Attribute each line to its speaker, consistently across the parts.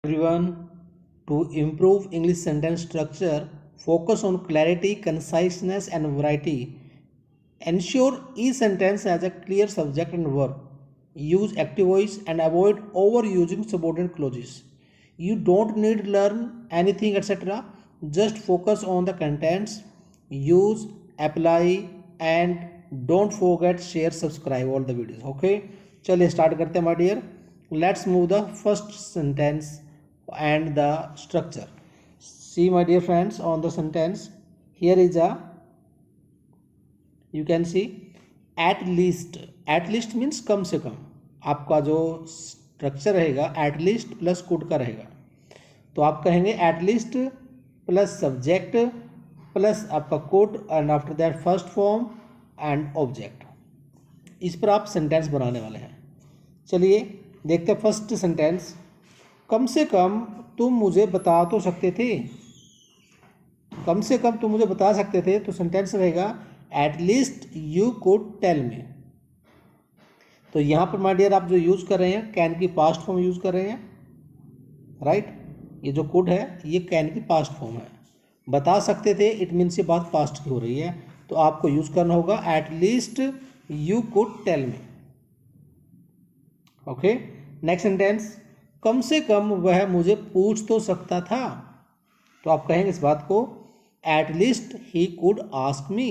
Speaker 1: Everyone, to improve English sentence structure, focus on clarity, conciseness, and variety. Ensure each sentence has a clear subject and verb. Use active voice and avoid overusing subordinate clauses. You don't need to learn anything, etc. Just focus on the contents. Use, apply, and don't forget share, subscribe all the videos. Okay, चलिए start करते हैं my dear. Let's move the first sentence and the structure. See my dear friends, on the sentence here is a, you can see at least means कम से कम. आपका जो structure रहेगा at least plus could का रहेगा, तो आप कहेंगे at least plus subject plus आपका could and after that first form and object. इस पर आप सेंटेंस बनाने वाले हैं. चलिए देखते हैं फर्स्ट सेंटेंस. कम से कम तुम मुझे बता तो सकते थे. कम से कम तुम मुझे बता सकते थे, तो सेंटेंस रहेगा at least you could tell me. तो यहाँ पर माय डियर आप जो यूज़ कर रहे हैं कैन की पास्ट फॉर्म यूज़ कर रहे हैं, राइट. ये जो कुड है ये कैन की पास्ट फॉर्म है. बता सकते थे इट मीन्स ये बात पास्ट की हो रही है, तो आपको यूज़ करना होगा at least you could tell me. Okay, next sentence. कम से कम वह मुझे पूछ तो सकता था. तो आप कहेंगे इस बात को at least he could ask me.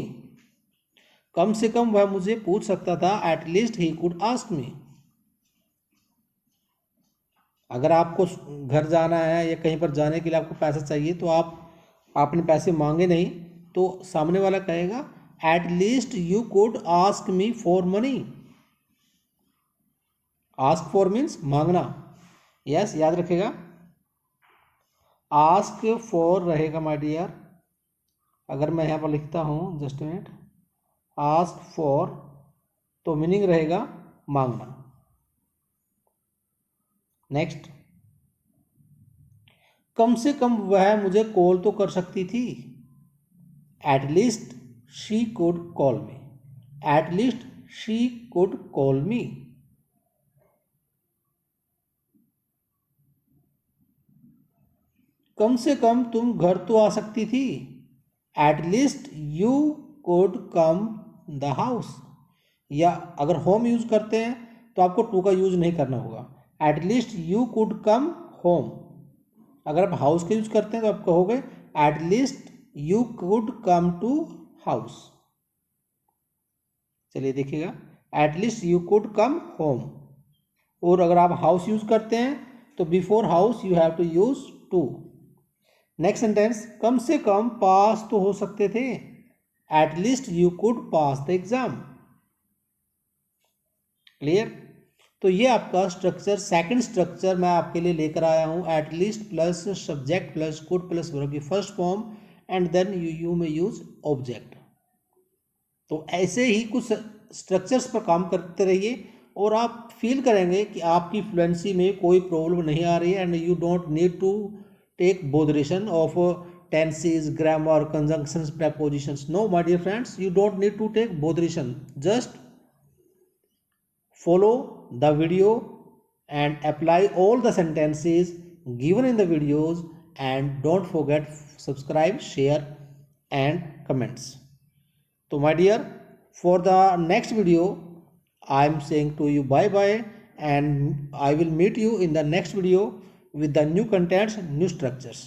Speaker 1: कम से कम वह मुझे पूछ सकता था, at least he could ask me. अगर आपको घर जाना है या कहीं पर जाने के लिए आपको पैसा चाहिए, तो आपने पैसे मांगे नहीं, तो सामने वाला कहेगा eight least you could ask me for money. Ask for means मांगना. यस, याद रखेगा. आस्क फॉर रहेगा माय डियर. अगर मैं यहाँ पर लिखता हूँ जस्ट मिनट, आस्क फॉर, तो मीनिंग रहेगा मांगना. नेक्स्ट. कम से कम वह मुझे कॉल तो कर सकती थी. At least she could call me. At least she could call me. कम से कम तुम घर तो आ सकती थी. At least you could come the house. या अगर होम यूज करते हैं तो आपको टू का यूज नहीं करना होगा. At least you could come home. अगर आप हाउस का यूज करते हैं तो आप कहोगे at least you could come to house. चलिए देखिएगा, at least you could come home. और अगर आप हाउस यूज करते हैं तो before house you have to use to. Next sentence. कम से कम पास तो हो सकते थे. At least you could pass the exam. Clear. तो ये आपका स्ट्रक्चर, सेकंड स्ट्रक्चर मैं आपके लिए लेकर आया हूँ. At least plus subject plus could plus verb की first form and then you में यूज ऑब्जेक्ट. तो ऐसे ही कुछ स्ट्रक्चर्स पर काम करते रहिए और आप फील करेंगे कि आपकी फ्लुएंसी में कोई प्रॉब्लम नहीं आ रही है. And you don't need to take botheration of tenses, grammar, conjunctions, prepositions. No, my dear friends, you don't need to take botheration. Just follow the video and apply all the sentences given in the videos, and don't forget subscribe, share and comments. So my dear, for the next video I am saying to you bye bye, and I will meet you in the next video with the new contents, new structures.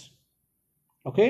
Speaker 1: Okay.